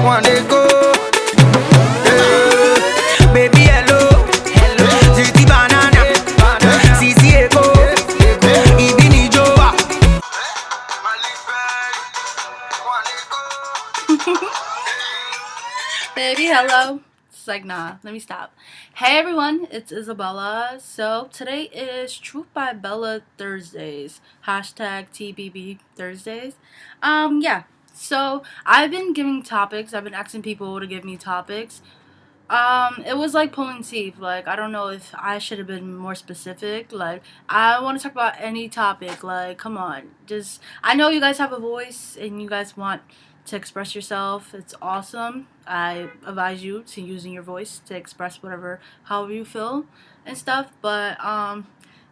One day go. Baby, hello. Ziti banana. Sisi eko. Ibini joa. Baby, hello. It's like, nah, let me stop. Hey everyone, it's Isabella. So today is Truth by Bella Thursdays. Hashtag TBBThursdays. Yeah. So I've been giving topics. I've been asking people to give me topics. It was like pulling teeth. Like, I don't know if I should have been more specific. Like, I want to talk about any topic. Like, come on. I know you guys have a voice and you guys want to express yourself. It's awesome. I advise you to using your voice to express however you feel and stuff. But,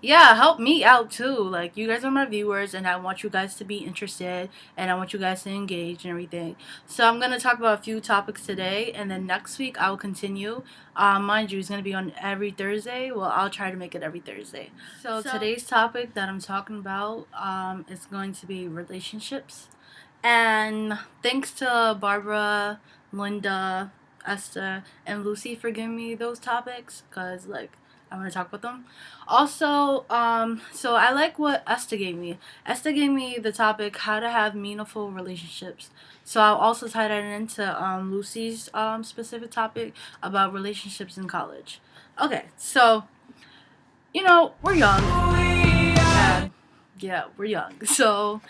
yeah, help me out too. Like, you guys are my viewers and I want you guys to be interested and I want you guys to engage and everything. So I'm going to talk about a few topics today and then next week I'll continue. Mind you, it's going to be on every Thursday. Well, I'll try to make it every Thursday. So today's topic that I'm talking about is going to be relationships. And thanks to Barbara, Linda, Esther, and Lucy for giving me those topics because, like, I want to talk about them. Also, so I like what Esther gave me. Esther gave me the topic, how to have meaningful relationships. So I'll also tie that into Lucy's specific topic about relationships in college. Okay, so, we're young. Yeah, we're young. So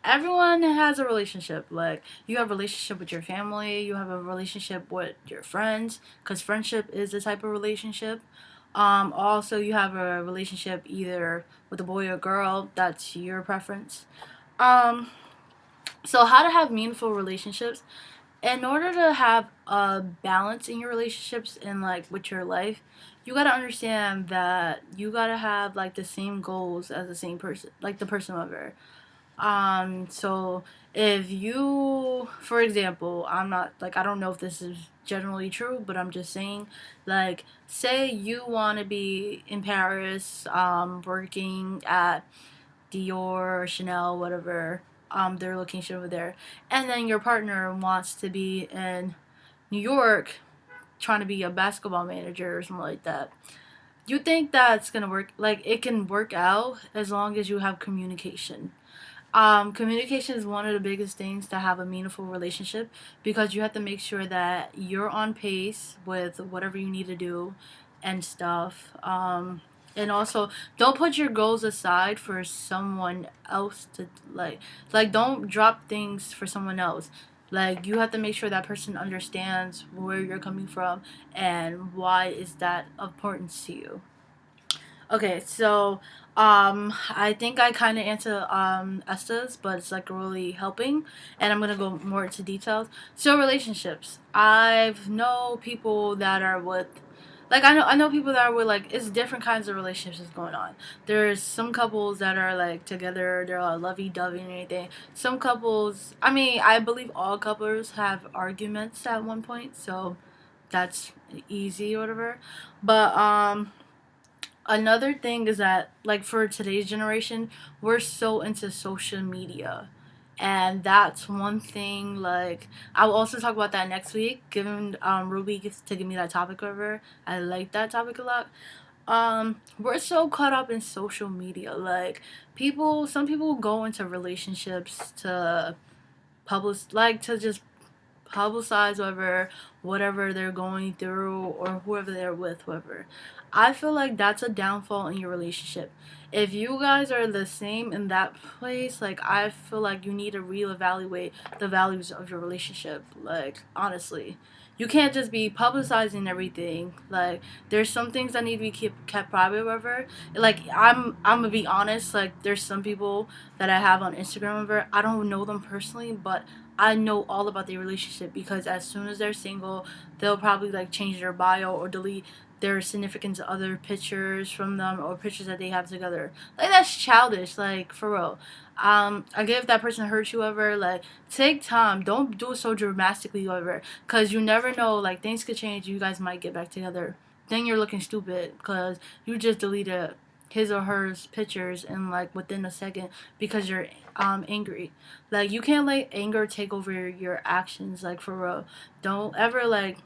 everyone has a relationship. Like, you have a relationship with your family, you have a relationship with your friends, because friendship is a type of relationship. Also, you have a relationship either with a boy or girl. That's your preference. So how to have meaningful relationships. In order to have a balance in your relationships and, like, with your life, you gotta understand that you gotta have, like, the same goals as the same person, like the person over. So if you, for example, I don't know if this is generally true, but I'm just saying, like, say you want to be in Paris, working at Dior or Chanel, whatever, their location over there, and then your partner wants to be in New York, trying to be a basketball manager or something like that. You think that's gonna work? Like, it can work out as long as you have communication. Communication is one of the biggest things to have a meaningful relationship because you have to make sure that you're on pace with whatever you need to do and stuff. And also, don't put your goals aside for someone else to, like, don't drop things for someone else. Like, you have to make sure that person understands where you're coming from and why is that of importance to you. Okay, so I think I kind of answered Esther's, but it's like really helping, and I'm gonna go more into details. So relationships, I've know people that are with, like, I know people that are with, like, it's different kinds of relationships going on. There's some couples that are, like, together, they're all lovey-dovey and anything. Some couples, I mean, I believe all couples have arguments at one point, so that's easy or whatever. But another thing is that, like, for today's generation, we're so into social media. And that's one thing, like, I will also talk about that next week, given Ruby gets to give me that topic over. I like that topic a lot. We're so caught up in social media. Like, some people go into relationships to to just publicize whatever they're going through or whoever they're with, whoever. I feel like that's a downfall in your relationship. If you guys are the same in that place, like, I feel like you need to reevaluate the values of your relationship. Like, honestly, you can't just be publicizing everything. Like, there's some things that need to be kept private, whatever. Like, I'm gonna be honest. Like, there's some people that I have on Instagram, whatever. I don't know them personally, but I know all about their relationship because as soon as they're single, they'll probably, like, change their bio or delete their significant other pictures from them or pictures that they have together. Like, that's childish, like, for real. Again, if that person hurts you ever, like, take time. Don't do it so dramatically ever, because you never know, like, things could change. You guys might get back together. Then you're looking stupid because you just deleted his or her pictures in like within a second because you're angry. Like you can't let anger take over your actions, like for real. Don't ever like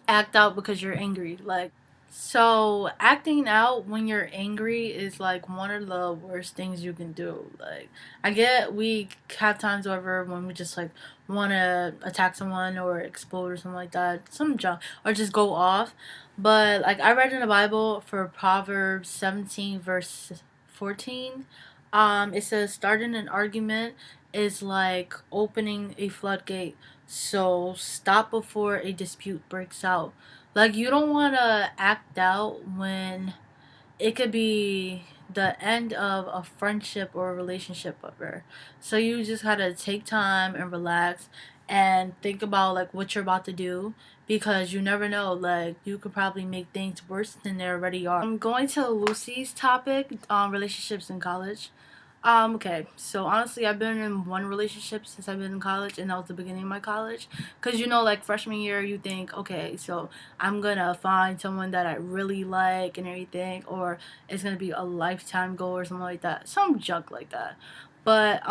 act out because you're angry. Like, so acting out when you're angry is like one of the worst things you can do. Like, I get we have times wherever when we just like want to attack someone or explode or something like that, some junk, or just go off. But like I read in the Bible for Proverbs 17 verse 14, it says starting an argument is like opening a floodgate, so stop before a dispute breaks out. Like you don't want to act out when it could be the end of a friendship or a relationship ever. So you just gotta take time and relax and think about like what you're about to do, because you never know, like you could probably make things worse than they already are. I'm going to Lucy's topic, relationships in college. Okay, so honestly, I've been in one relationship since I've been in college, and that was the beginning of my college. Because, like freshman year, you think, okay, so I'm gonna find someone that I really like and everything, or it's gonna be a lifetime goal or something like that. Some junk like that. But,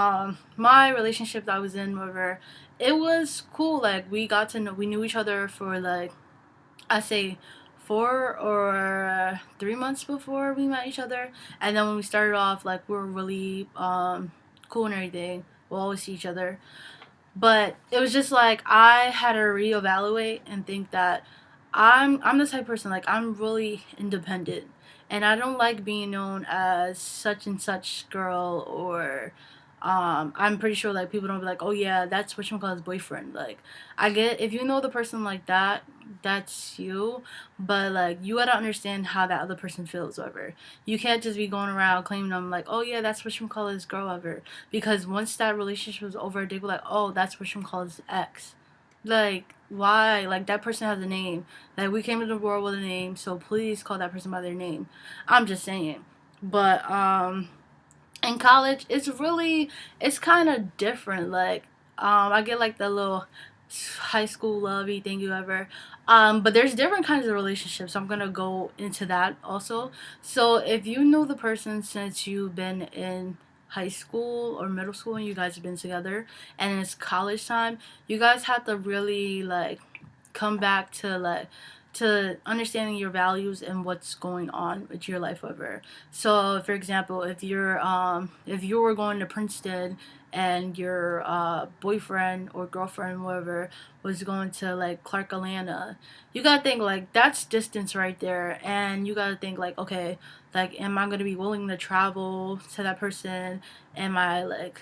my relationship that I was in with her, it was cool. Like, we knew each other for like, I say 4 or 3 months before we met each other, and then when we started off, like we were really cool and everything. We'll always see each other, but it was just like I had to reevaluate and think that I'm the type of person, like I'm really independent, and I don't like being known as such and such girl, or I'm pretty sure like people don't be like, oh yeah, that's what you call his boyfriend. Like I get, if you know the person like that, that's you, but like you gotta understand how that other person feels over. You can't just be going around claiming them like, oh yeah, that's what you call his girl ever, because once that relationship is over, they be like, oh, that's what you call his ex. Like why? Like that person has a name. Like we came into the world with a name, so please call that person by their name. I'm just saying. But in college it's kind of different. Like I get like the little high school lovey thing you ever, but there's different kinds of relationships, so I'm gonna go into that also. So if you know the person since you've been in high school or middle school and you guys have been together and it's college time, you guys have to really like come back to like to understanding your values and what's going on with your life over. So, for example, if you were going to Princeton and your boyfriend or girlfriend, whatever, was going to like Clark, Atlanta, you gotta think like that's distance right there, and you gotta think like, okay, like am I gonna be willing to travel to that person? Am I like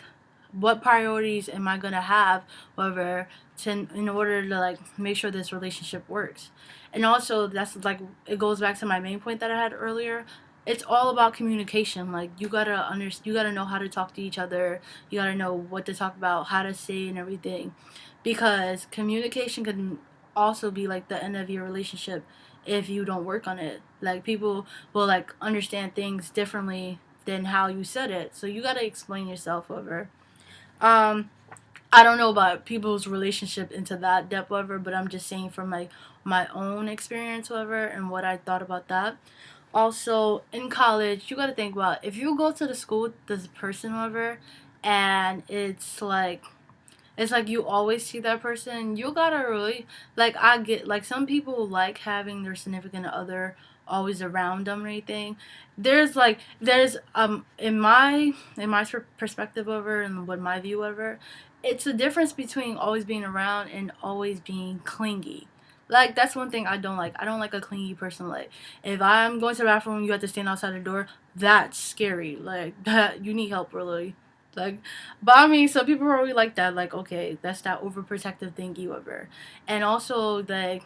what priorities am I gonna have, whatever, to in order to like make sure this relationship works. And also that's like it goes back to my main point that I had earlier. It's all about communication. Like you gotta know how to talk to each other. You gotta know what to talk about, how to say and everything, because communication can also be like the end of your relationship if you don't work on it. Like people will like understand things differently than how you said it, so you gotta explain yourself over. um I don't know about people's relationship into that depth, whatever, but I'm just saying from my own experience, whatever, and what I thought about that. Also, in college, you got to think about if you go to the school with this person, whatever, and it's like you always see that person, you gotta really like I get like some people like having their significant other always around them and everything. There's in my perspective over and what my view over, it's a difference between always being around and always being clingy. Like that's one thing I don't like. I don't like a clingy person. Like if I'm going to the bathroom, you have to stand outside the door. That's scary. Like that you need help really. Like, but I mean, some people are really like that. Like, okay, that's that overprotective thingy, whatever. And also, like,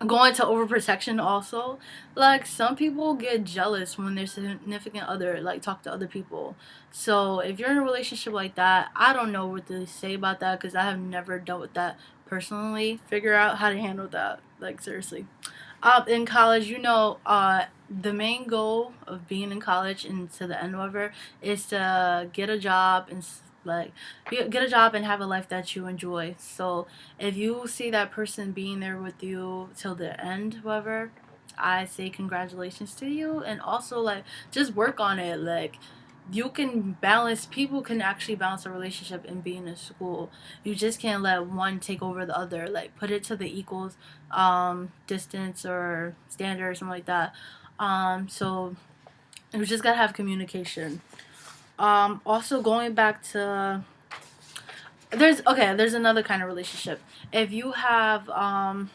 going to overprotection, also, like, some people get jealous when their significant other, like, talk to other people. So, if you're in a relationship like that, I don't know what to say about that because I have never dealt with that personally. Figure out how to handle that. Like, seriously. In college, the main goal of being in college and to the end of it is to get a job and like get a job and have a life that you enjoy. So if you see that person being there with you till the end, whatever, I say congratulations to you, and also like just work on it. Like you can balance, people can actually balance a relationship and being in school. You just can't let one take over the other. Like put it to the equals distance or standard or something like that. So you just gotta have communication. Also going back to there's another kind of relationship. If you have a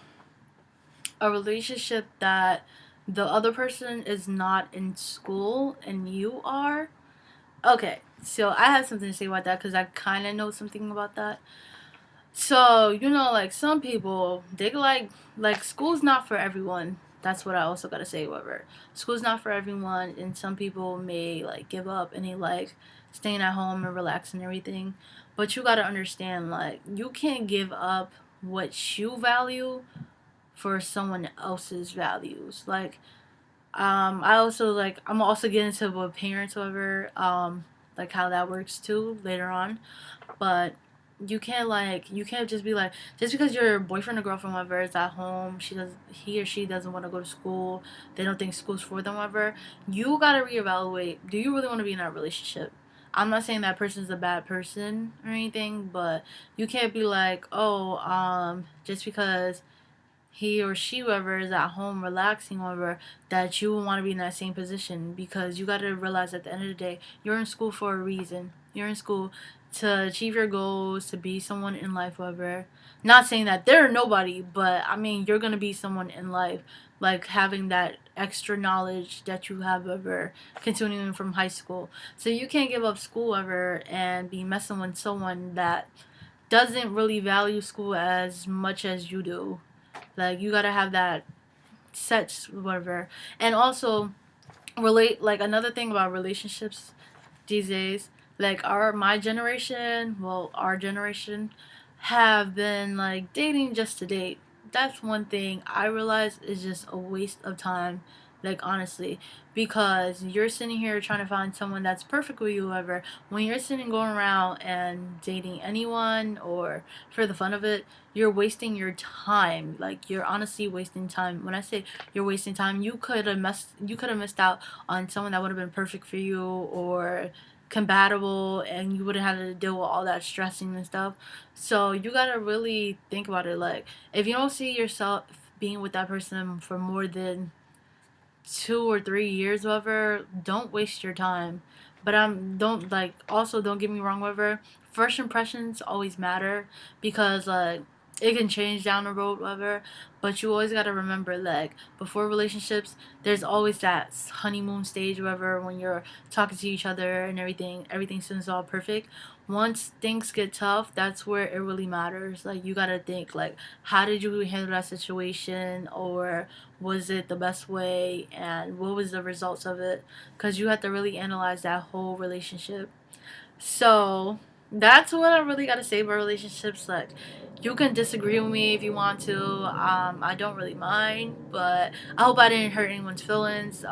relationship that the other person is not in school and you are, okay, so I have something to say about that because I kind of know something about that. So like some people, they like school's not for everyone. That's what I also gotta say. However, school's not for everyone, and some people may like give up and they like staying at home and relax and everything. But you gotta understand, like you can't give up what you value for someone else's values. Like I'm also getting into what parents over like how that works too later on. But you can't just be like, just because your boyfriend or girlfriend whatever is at home, he or she doesn't want to go to school, they don't think school's for them whatever, you gotta reevaluate, do you really want to be in that relationship? I'm not saying that person's a bad person or anything, but you can't be like, oh, just because he or she, whoever is at home relaxing over, that you will want to be in that same position. Because you got to realize at the end of the day, you're in school for a reason. You're in school to achieve your goals, to be someone in life, whoever. Not saying that they're nobody, but I mean, you're going to be someone in life, like having that extra knowledge that you have ever continuing from high school. So you can't give up school ever and be messing with someone that doesn't really value school as much as you do. Like you gotta have that set whatever. And also relate, like another thing about relationships these days, like our generation have been like dating just to date. That's one thing I realize is just a waste of time, like honestly, because you're sitting here trying to find someone that's perfect with you, whoever, when you're sitting going around and dating anyone or for the fun of it, you're wasting your time. Like you're honestly wasting time. When I say you're wasting time, you could have missed out on someone that would have been perfect for you or compatible, and you wouldn't have to deal with all that stressing and stuff. So you gotta really think about it. Like if you don't see yourself being with that person for more than 2 or 3 years, whatever, don't waste your time. But don't get me wrong, whatever. First impressions always matter because it can change down the road, whatever. But you always gotta remember, like before relationships, there's always that honeymoon stage, whatever, when you're talking to each other and everything seems all perfect. Once things get tough, that's where it really matters. Like you gotta think, like how did you handle that situation, or was it the best way, and what was the results of it? Because you have to really analyze that whole relationship. So that's what I really gotta say about relationships. Like you can disagree with me if you want to. I don't really mind, but I hope I didn't hurt anyone's feelings.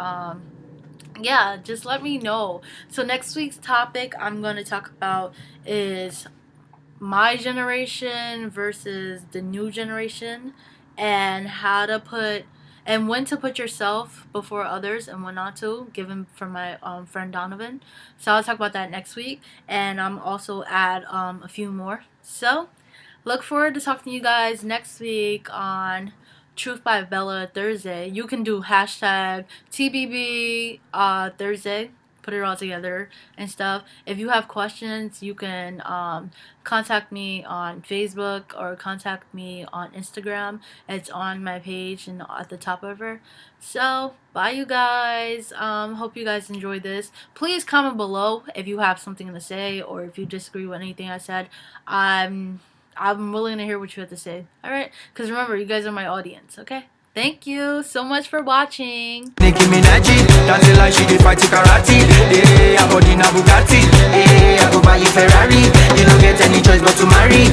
Yeah, just let me know. So next week's topic I'm gonna talk about is my generation versus the new generation, and when to put yourself before others and when not to, given from my friend Donovan. So I'll talk about that next week, and I'm also add a few more. So look forward to talking to you guys next week on Truth by Bella Thursday. You can do hashtag TBB Thursday. Put it all together and stuff. If you have questions, you can contact me on Facebook or contact me on Instagram. It's on my page and at the top of her. So bye you guys. Hope you guys enjoyed this. Please comment below if you have something to say or if you disagree with anything I said. I'm willing to hear what you have to say. Alright? Because remember, you guys are my audience, okay? Thank you so much for watching. Nicki Minaj, dancing like she dey fight karate. Her body na Bugatti. I go buy you Ferrari. You don't get any choice but to marry.